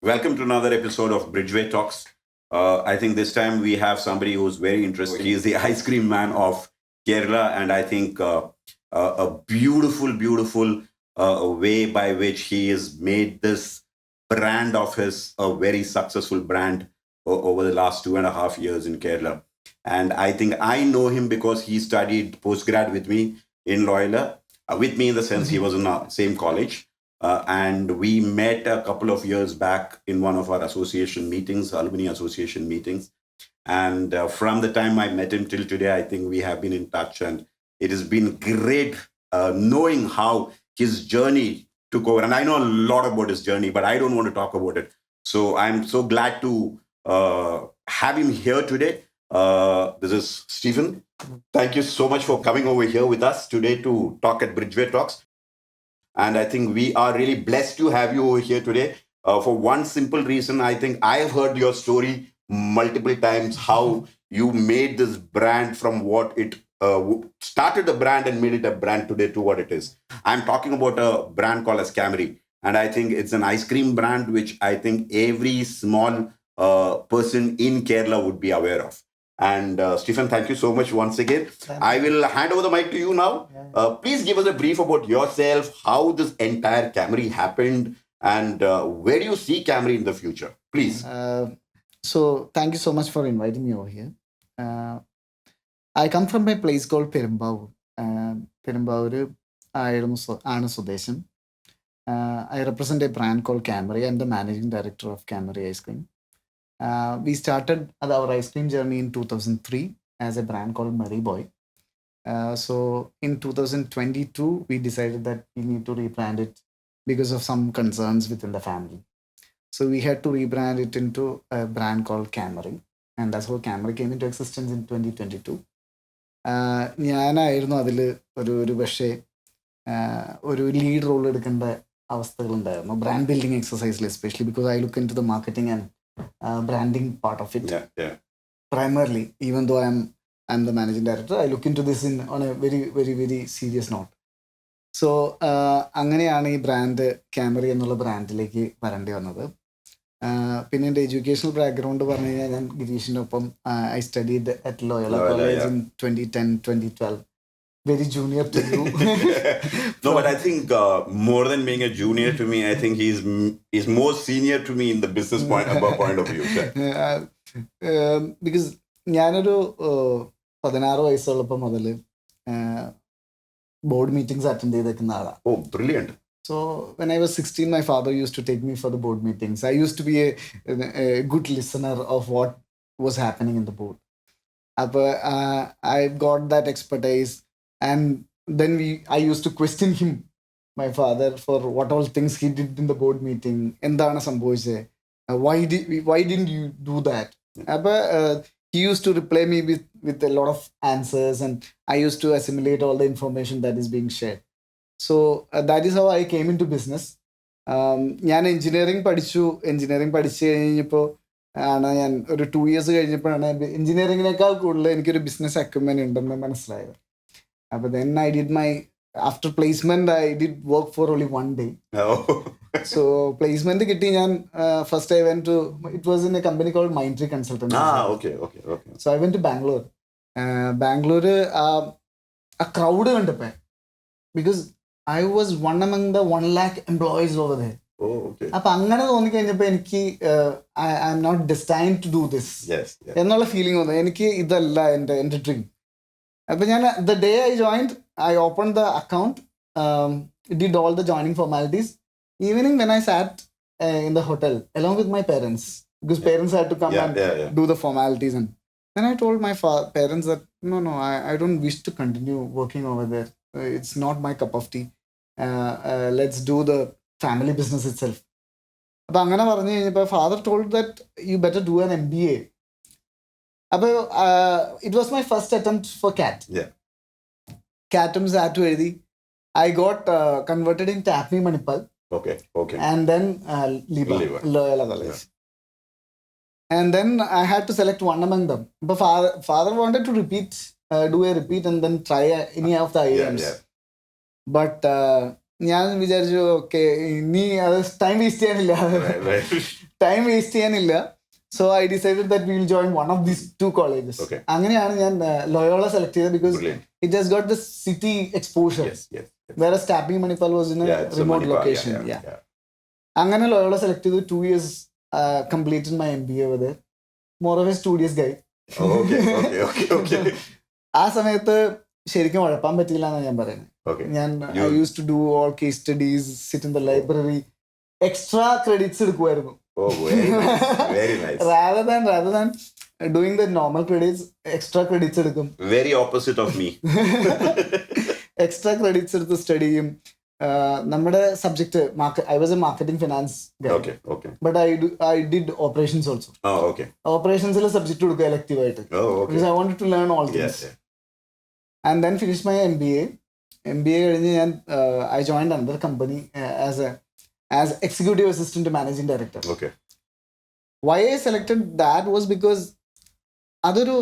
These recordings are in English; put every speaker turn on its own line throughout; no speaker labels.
Welcome to another episode of Bridgeway Talks. I think this time we have somebody who's very interesting. He is the ice cream man of Kerala, and I think a beautiful way by which he has made this brand of his a very successful brand over the last 2.5 years in Kerala. And I think I know him because he studied postgrad with me in Loyola, with me in the sense he was in the same college. And we met a couple of years back in one of our association meetings, alumni association meetings. And from the time I met him till today, I think we have been in touch. And it has been great knowing how his journey took over. And I know a lot about his journey, but I don't want to talk about it. So I'm so glad to have him here today. This is Stephen. Thank you so much for coming over here with us today to talk at Bridgeway Talks. And I think we are really blessed to have you over here today for one simple reason. I think I have heard your story multiple times, how you made this brand from what it started a brand and made it a brand today to what it is. I'm talking about a brand called as Camerry. And I think it's an ice cream brand, which I think every small person in Kerala would be aware of. And Stephen, thank you so much once again. I will hand over the mic to you now. Please give us a brief about yourself, how this entire Camerry happened, and where do you see Camerry in the future? Please.
So thank you so much for inviting me over here. I come from a place called Perumbavoor. Perumbavoor ആണ് സ്വദേശം. I represent a brand called Camerry. I'm the managing director of Camerry Ice Cream. We started our ice cream journey in 2003 as a brand called Murray Boy. So in 2022, we decided that we need to rebrand it because of some concerns within the family. So we had to rebrand it into a brand called Camerry. And that's how Camerry came into existence in 2022. ഞാനായിരുന്നു അതിൽ ഒരു പക്ഷേ ഒരു lead role എടുക്കേണ്ട അവസ്ഥകളുണ്ടായിരുന്നു brand building എക്സസൈസിൽ, especially because I look into the marketing and branding part of it. Primarily, even though I'm the managing director, I look into this on a very serious note. So അങ്ങനെയാണ് ഈ brand Camerry എന്നുള്ള ബ്രാൻഡിലേക്ക് വരേണ്ടി വന്നത്. പിന്നെ എൻ്റെ educational background പറഞ്ഞു കഴിഞ്ഞാൽ ഞാൻ ഗിരീഷിൻ്റെ ഒപ്പം I studied at Loyola college in 2010-2012. Very junior to you.
No, but I think more than being a junior to me, I think he's more senior to me in the business point of view.
Because ഞാനൊരു 16 വയസ്സുള്ളപ്പോൾ മുതൽ board meetings attend ചെയ്തേക്കുന്ന ആളാണ്.
Oh, brilliant.
So when I was 16, my father used to take me for the board meetings. I used to be a good listener of what was happening in the board. I got that expertise. And then I used to question him, my father, for what all things he did in the board meeting. എന്താണ് സംഭവിച്ചത്? Why didn't you do that? He used to reply me with a lot of answers, and I used to assimilate all the information that is being shared. So that is how I came into business. ഞാൻ engineering പഠിച്ചു കഴിഞ്ഞപ്പോൾ ആണ് ഞാൻ ഒരു 2 years കഴിഞ്ഞപ്പോഴാണ് എഞ്ചിനീയറിംഗിനേക്കാൾ കൂടുതൽ എനിക്കൊരു business അക്യുപ്മെന്റ് ഉണ്ടെന്ന് മനസ്സിലായത്. But then after placement, I did work for only 1 day.
Oh.
So placement kitti first I went to, it was in a company called Mindtree Consultancy.
Okay.
So I went to Bangalore. Bangalore, a crowd kandappe, because I was one among the 1 lakh employees over there.
Oh, okay.
അപ്പോൾ അങ്ങനെ തോന്നിക്കഴിഞ്ഞപ്പോൾ എനിക്ക് I'm not destined to do this എന്നുള്ള feeling വന്നു. എനിക്ക് ഇതല്ല എൻ്റെ dream. അപ്പോൾ ഞാൻ the day I joined, I opened the account, did all the joining formalities. Evening when I sat in the hotel along with my parents, because parents had to come and do the formalities, and then I told my parents that no, I don't wish to continue working over there. It's not my cup of tea. Let's do the family business itself. അപ്പോൾ അങ്ങനെ പറഞ്ഞു കഴിഞ്ഞപ്പോൾ father told that you better do an MBA. It was my first attempt for CAT. CATum SAT എഴുതി. I got converted in TAPMI Manipal.
Okay.
And then Loyola College. And then I had to select one among them. But father wanted to do a repeat and then try any of the IIMs. But ഞാൻ വിചാരിച്ചു okay ഇനി അത് time waste ചെയ്യാനില്ല, time waste ചെയ്യാനില്ല. So I decided that we will join one of these two colleges.
Okay.
അങ്ങനെയാണ് ഞാൻ Loyola select ചെയ്തത് because
Brilliant.
it just got the city exposure.
Yes.
Whereas Tapping Manipal was in a
It's
remote
Manipal,
location. Yeah. അങ്ങനെ Loyola select ചെയ്തു. 2 years completed my MBA with it. More of a studious guy.
Okay.
ആ സമയത്ത് ശരിക്കും ഉഴപ്പാൻ പറ്റിയില്ല എന്നാണ് ഞാൻ പറയുന്നത്. ഞാൻ I used to do all case studies, sit in the library, extra credits എടുക്കുമായിരുന്നു.
Oh, very nice.
rather than doing the normal credits, extra credits എടുക്കും.
Very opposite of me.
Extra credits എടുത്ത് സ്റ്റഡി ചെയ്യും. നമ്മുടെ subject I was a marketing finance guy.
Okay.
But I did operations also.
Oh, okay.
Operationsലെ subject കൊടുക്കുക elective ആയിട്ട്.
Oh, okay.
Because I wanted to learn all things.
Yes.
And then finished my MBA. MBA കഴിഞ്ഞ് ഞാൻ I joined another company as executive assistant to managing director.
Okay.
Why I selected that was because അതൊരു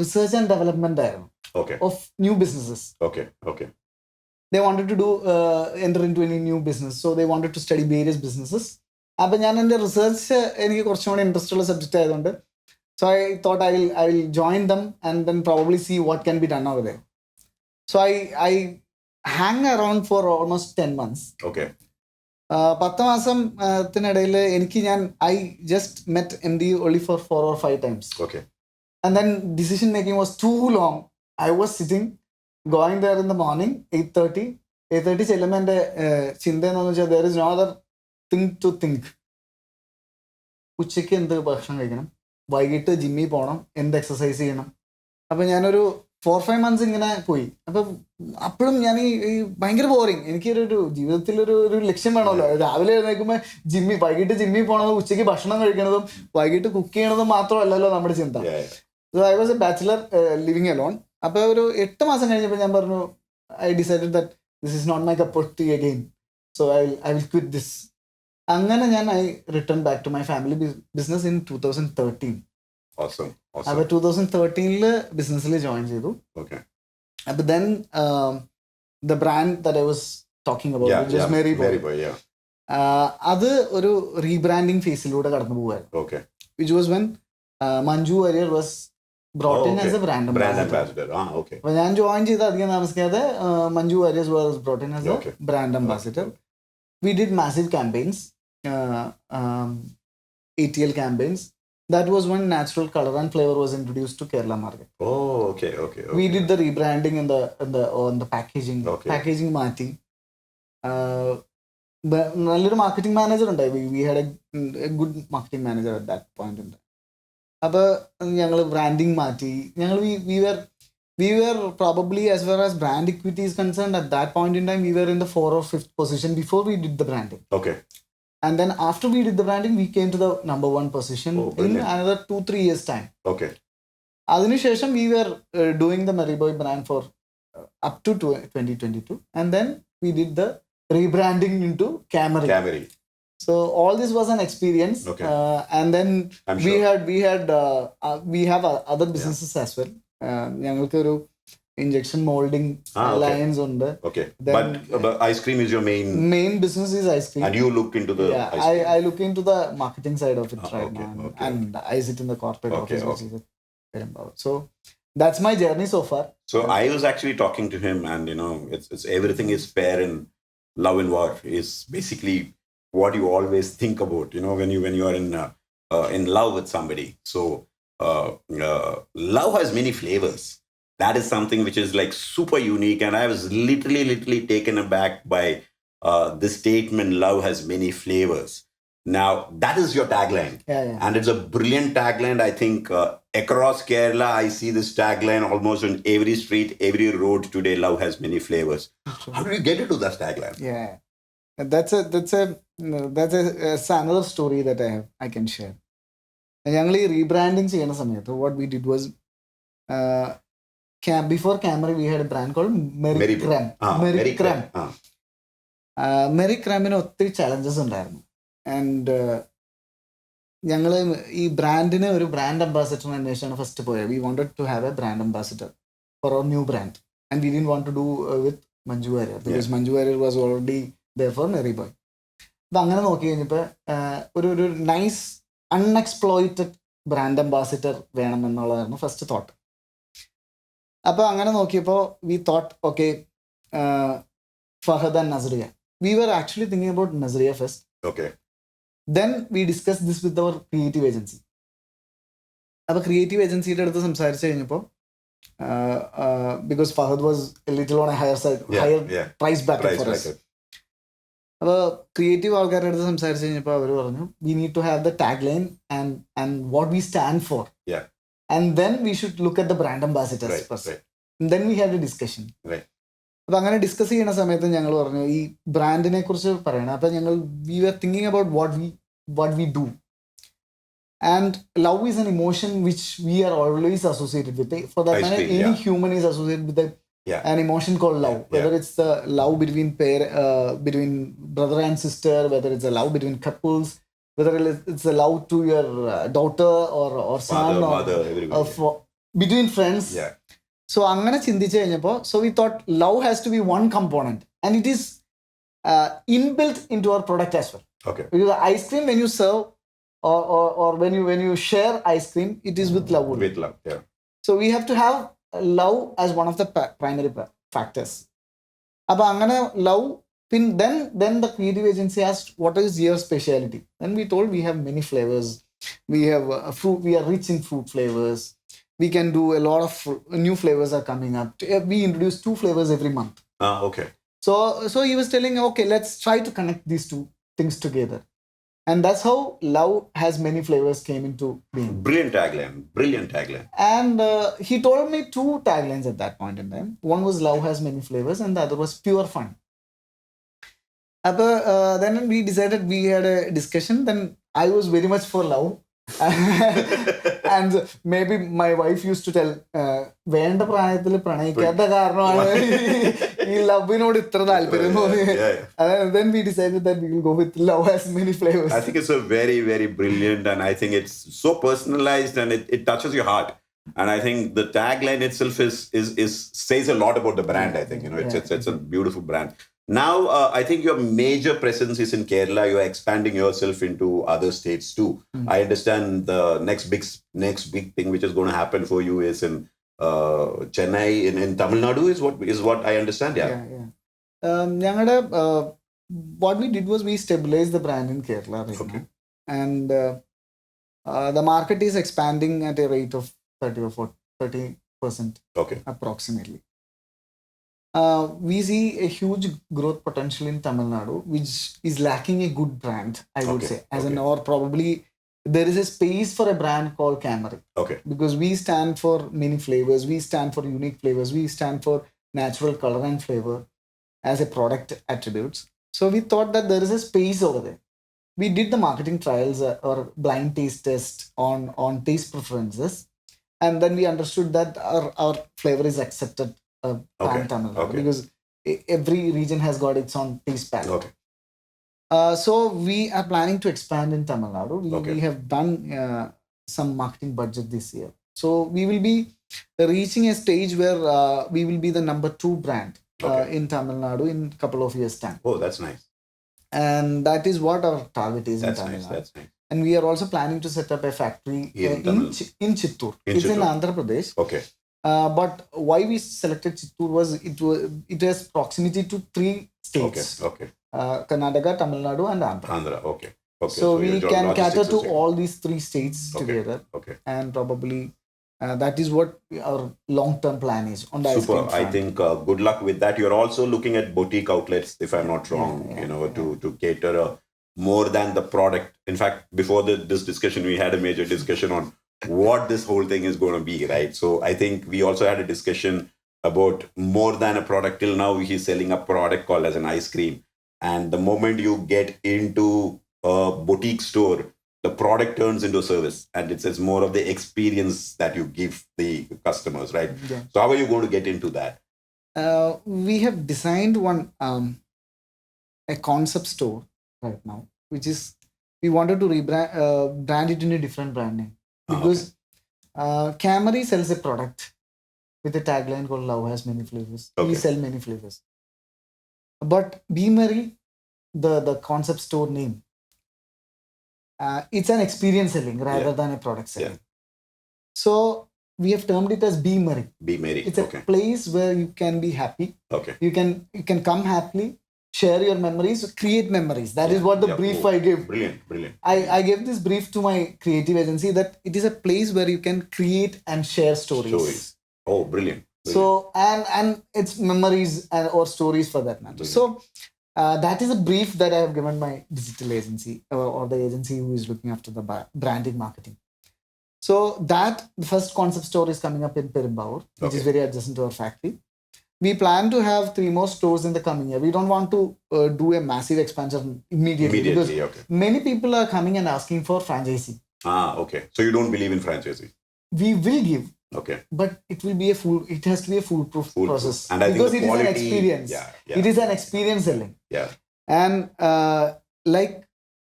research and development ആയിരുന്നു.
Okay.
Of new businesses.
Okay.
They wanted to do enter into any new business, so they wanted to study various businesses. അപ്പോൾ ഞാൻ എൻ്റെ research എനിക്ക് കുറച്ചും കൂടി interest ഉള്ള subject ആയതുകൊണ്ട് so I thought I will join them and then probably see what can be done over there. So I hang around for almost 10 months.
Okay.
10 മാസത്തിനിടയിൽ എനിക്ക് I just met MD only for 4 or 5 times.
Okay.
And then decision making was too long. I was sitting, going there in the morning, 8:30 ചെല്ലുമ്പോൾ എൻ്റെ ചിന്ത എന്താണെന്ന് വെച്ചാൽ there is no other thing to think. ഉച്ചയ്ക്ക് എന്ത് ഭക്ഷണം കഴിക്കണം, വൈകിട്ട് ജിമ്മിൽ പോകണം, എന്ത് എക്സസൈസ് ചെയ്യണം. അപ്പം ഞാനൊരു 4-5 months ഇങ്ങനെ പോയി. അപ്പം അപ്പോഴും ഞാൻ ഈ ഭയങ്കര ബോറിങ്. എനിക്കൊരു ജീവിതത്തിലൊരു ലക്ഷ്യം വേണമല്ലോ. രാവിലെ എഴുന്നേൽക്കുമ്പോൾ വൈകിട്ട് ജിമ്മിൽ പോകണതും ഉച്ചയ്ക്ക് ഭക്ഷണം കഴിക്കണതും വൈകിട്ട് കുക്ക് ചെയ്യണതും മാത്രമല്ലല്ലോ നമ്മുടെ ചിന്ത. So I was a bachelor living alone. അപ്പോൾ ഒരു 8 മാസം കഴിഞ്ഞപ്പോൾ ഞാൻ പറഞ്ഞു I decided that this is not my cup of tea again. So I will quit this. അങ്ങനെ ഞാൻ I returned back to my family business in 2013.
Awesome.
അപ്പോൾ 2013 ബിസിനസ്സിൽ ജോയിൻ ചെയ്തു.
Okay.
അപ്പോൾ then the brand that I was talking about, which is Merry Boy, അത് ഒരു rebranding ഫേസിലൂടെ കടന്നു പോകുമായിരുന്നു.
Okay.
Which was when Manju Warrior was brought in as a brand ambassador.
Okay.
അപ്പോൾ ഞാൻ ജോയിൻ ചെയ്ത് അധികം താമസിക്കാതെ Manju Warriors was brought in as a brand ambassador. We did massive campaigns, ATL campaigns. That was when natural color and flavor was introduced to Kerala market.
Oh, okay.
We did the rebranding on the packaging.
Okay.
Packaging മാറ്റി. നല്ലൊരു marketing manager ഉണ്ടായി. We had a good marketing manager at that point in time. അപ്പോൾ ഞങ്ങൾ branding മാറ്റി. ഞങ്ങൾ we were probably, as far as brand equity is concerned, at that point in time we were in the 4th or 5th position before we did the branding.
Okay.
And then after we did the branding, we came to the number 1 position in another 2-3 years time.
Okay.
അതിനുശേഷം we were doing the Merry Boy brand for up to 2022, and then we did the rebranding into Camerry. So all this was an experience.
Okay.
And then we have other businesses as well. ഞങ്ങൾക്ക് ഒരു injection molding lines ഉണ്ട്.
Okay. But ice cream is your main
business is ice cream.
And you look into the ice cream.
I look into the marketing side of it right now.
Okay.
And I sit in the corporate office. So that's my journey so far.
So I was actually talking to him, and it's everything is fair in love and war is basically what you always think about, when you are in love with somebody. So love has many flavors. That is something which is like super unique, and I was literally taken aback by this statement, love has many flavors. Now that is your tagline.
Yeah.
And it's a brilliant tagline. I think across Kerala I see this tagline almost on every street, every road today. Love has many flavors. How do you get into that tagline?
Yeah, that's another story that I can share. ഞങ്ങൾ ഈ rebranding ചെയ്യുന്ന സമയത്ത് what we did was before Camerry we had a brand called Merry Crème. Merry Crème ഒത്തിരി challenges ഉണ്ടായിരുന്നു. And ഞങ്ങൾ ഈ ബ്രാൻഡിന് ഒരു ബ്രാൻഡ് അംബാസിഡറിനെ അന്വേഷിച്ചാണ് ഫസ്റ്റ് പോയത്. We wanted to have a brand ambassador for our new brand, and we didn't want to do with Manju Warrior because Manju Warrior was already there for Merry Boy. അപ്പം അങ്ങനെ നോക്കി കഴിഞ്ഞപ്പോൾ ഒരു nice unexploited brand ambassador വേണമെന്നുള്ളതായിരുന്നു first thought. അപ്പോൾ അങ്ങനെ നോക്കിയപ്പോൾ we thought okay Fahadh and Nazriya. We were actually thinking about Nazriya first.
Okay.
Then we discussed this with our creative agency. അപ്പോൾ ക്രിയേറ്റീവ് ഏജൻസിയുടെ അടുത്ത് സംസാരിച്ച് കഴിഞ്ഞപ്പോൾ because Fahad was little on a higher price back for us. അപ്പോൾ creative ആൾക്കാരുടെ അടുത്ത് സംസാരിച്ച് കഴിഞ്ഞപ്പോൾ അവർ പറഞ്ഞു we need to have the tag line and what we stand for, and then we should look at the brand ambassadors first, then we have a discussion. അപ്പം അങ്ങനെ discuss ചെയ്യുന്ന സമയത്ത് ഞങ്ങൾ പറഞ്ഞു ഈ ബ്രാൻഡിനെ കുറിച്ച് പറയണം. അപ്പം ഞങ്ങൾ we are thinking about what we do. And love is an emotion which we are always associated with. For that matter, any human is associated with an emotion called love. Whether it's the love between between brother and sister, whether it's a love between couples, whether it's a love to your daughter or son,
mother,
between friends.
Yeah.
So അങ്ങനെ ചിന്തിച്ചു കഴിഞ്ഞപ്പോൾ so we thought love has to be one component, and it is inbuilt into our product as well.
Okay.
Because ice cream, when you serve or when you share ice cream, it is with love.
With love, yeah.
So we have to have love as one of the primary factors. Appo angane love then the creative agency asked what is your specialty. Then we told we have many flavors. We have fruit. We are rich in fruit flavors. We can do a lot of new flavors are coming up. We introduce 2 flavors every month.
Okay.
So he was telling, okay, let's try to connect these 2 things together. And that's how love has many flavors came into being.
Brilliant tagline.
And he told me 2 taglines at that point in time. One was love has many flavors, and the other was pure fun. Then we decided, we had a discussion. Then I was very much for love. And maybe my wife used to tell, വേണ്ട പ്രായത്തിൽ പ്രണയിക്കാത്ത കാരണമാണ് ഈ ലവിനോട് ഇത്ര താല്പര്യം തോന്നിയത്. Then we decided that we will go with love has many flavors.
I think it's a very, very brilliant, and I think it's so personalized, and it touches your heart. And I think the tagline itself is says a lot about the brand. I think it's a beautiful brand. Now, I think your major presence is in Kerala. You are expanding yourself into other states too. I understand the next big thing which is going to happen for you is in Chennai, in Tamil Nadu, is what I understand.
ഞങ്ങളുടെ what we did was we stabilized the brand in Kerala right now. And the market is expanding at a rate of 30% approximately. We see a huge growth potential in Tamil Nadu, which is lacking a good brand, I would say. Or probably there is a space for a brand called Camerry.
Okay.
Because we stand for many flavors, we stand for unique flavors, we stand for natural color and flavor as a product attributes. So we thought that there is a space over there. We did the marketing trials or blind taste test on taste preferences, and then we understood that our flavor is accepted pan Tamil Nadu, because every region has got its own taste palette. So we are planning to expand in Tamil Nadu. We have done some marketing budget this year. So we will be reaching a stage where we will be the number 2 brand in Tamil Nadu in a couple of years' time.
Oh, that's nice.
And that is what our target is in Tamil Nadu.
That's nice.
And we are also planning to set up a factory in Chittoor. It's in Andhra Pradesh.
Okay.
But why we selected Chittoor was it has proximity to 3 states.
Okay.
Karnataka, Tamil Nadu, and Andhra.
Okay.
So we can cater to all these 3 states together.
Okay.
And probably that is what our long-term plan is on the ice cream front.
I think good luck with that. You're also looking at boutique outlets, if I'm not wrong, to cater more than the product. In fact, before this discussion, we had a major discussion on what this whole thing is going to be, right? So I think we also had a discussion about more than a product. Till now, he's selling a product called as an ice cream. And the moment you get into a boutique store, the product turns into a service, and it's more of the experience that you give the customers, right?
Yeah.
So how are you going to get into that?
We have designed a concept store right now, which is we wanted to brand it in a different brand name, because Camerry sells a product with a tagline called "Love has many flavors." We sell many flavors, but Be Merry the concept store name. It's an experience selling rather than a product selling. So we have termed it as Be Merry.
Be Merry.
It's a place where you can be happy.
Okay.
You can come happily, share your memories, create memories. That is what the brief I give.
Brilliant.
I gave this brief to my creative agency that it is a place where you can create and share stories.
Oh, brilliant.
So and it's memories or stories for that matter. So that is a brief that I have given my digital agency or the agency who is looking after the branding marketing. So the first concept store is coming up in Perumbavoor, which is very adjacent to our factory. We plan to have 3 more stores in the coming year. We don't want to do a massive expansion immediately because many people are coming and asking for franchising.
Okay. So you don't believe in franchising?
We will give.
Okay.
But it has to be a foolproof process.
And I
because
think
it is an experience. It is an experience selling.
Yeah.
And like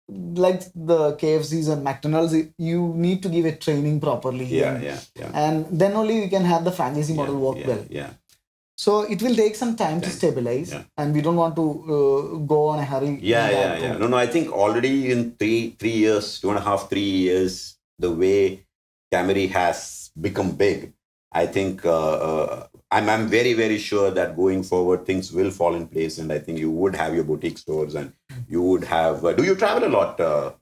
the KFCs and McDonald's, you need to give it training properly. And then only you can have the franchisee model work well.
Yeah.
So it will take some time to stabilize, and we don't want to go on a hurry.
No, I think already in 3 years, 2.5, 3 years, the way Camerry has become big, I think I'm very, very sure that going forward, things will fall in place. And I think you would have your boutique stores and you would have... do you travel a lot,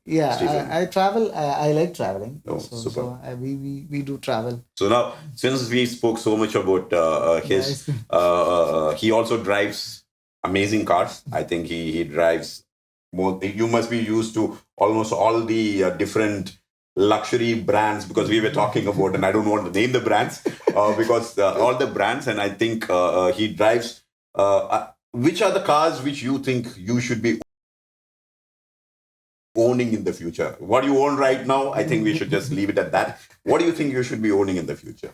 Stephen?
I travel. I like traveling.
Oh, super.
So we do travel.
So now, since we spoke so much about his... he also drives amazing cars. I think he drives more... You must be used to almost all the different luxury brands, because we were talking about, and I don't want to name the brands, because all the brands, and I think he drives... which are the cars which you think you should be owning in the future? What you own right now, I think we should just leave it at that. What do you think you should be owning in the future?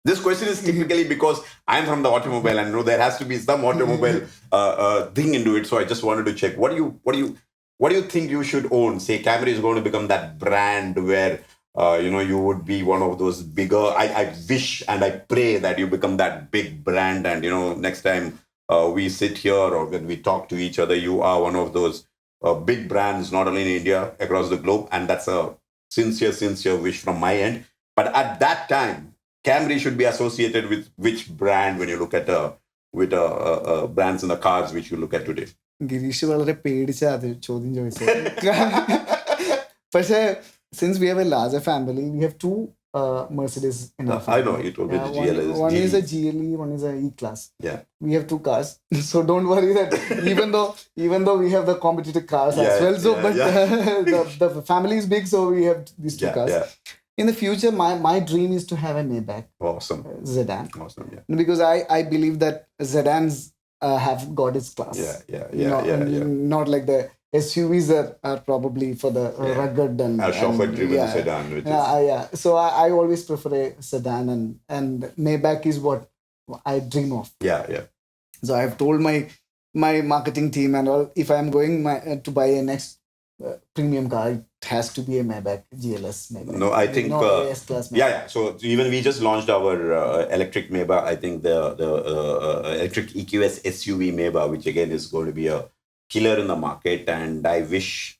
This question is typically because I'm from the automobile and know there has to be some automobile thing into it. So I just wanted to check. What do you think you should own? Say Camerry is going to become that brand where you would be one of those bigger. I wish and I pray that you become that big brand, and next time we sit here or when we talk to each other, you are one of those big brands, not only in India, across the globe. And that's a sincere wish from my end. But at that time, Camerry should be associated with which brand when you look at brands in the cars which you look at today?
Girish വളരെ പേടിച്ചാ അത് ചോദ്യം ചോദിച്ചത്. പക്ഷേ since we have a larger family, we have 2 Mercedes in our family.
I know, you told me the GLS.
One is a GLE, one is a E-Class.
Yeah.
We have 2 cars. So don't worry that even though we have the competitive cars as well. So the family is big, so we have these 2 cars. Yeah. In the future, my dream is to have a Maybach.
Awesome.
Sedan.
Awesome, yeah.
Because I believe that sedans have got its class. Not like the SUVs are probably for the rugged and
chauffeur-driven sedan.
So I always prefer a sedan, and Maybach is what I dream of. So I've told my marketing team and all, if I'm going to buy a next premium car, it has to be a Maybach GLS Maybach.
No, I think
S-Class Maybach.
So even we just launched our electric Maybach. I think the electric EQS SUV Maybach, which again is going to be a killer in the market, and I wish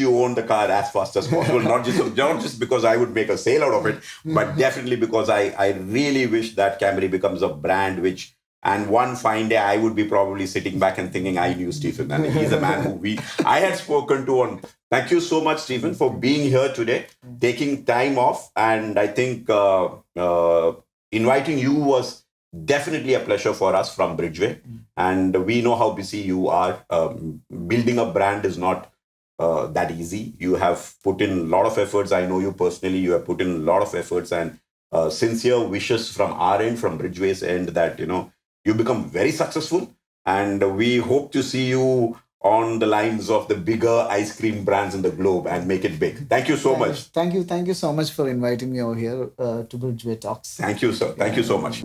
you own the car as fast as possible. not just because I would make a sale out of it, but definitely because I really wish that Camerry becomes a brand which. And one fine day, I would be probably sitting back and thinking, I knew Stephen. And he's a man who I had spoken to on. Thank you so much, Stephen, for being here today, taking time off. And I think inviting you was definitely a pleasure for us from Bridgeway. And we know how busy you are. Building a brand is not that easy. You have put in a lot of efforts. I know you personally. You have put in a lot of efforts, and sincere wishes from our end, from Bridgeway's end, that, you become very successful, and we hope to see you on the lines of the bigger ice cream brands in the globe and make it big. Thank you so much.
Thank you so much for inviting me over here to Bridgeway Talks.
Thank you, sir. Thank you so much.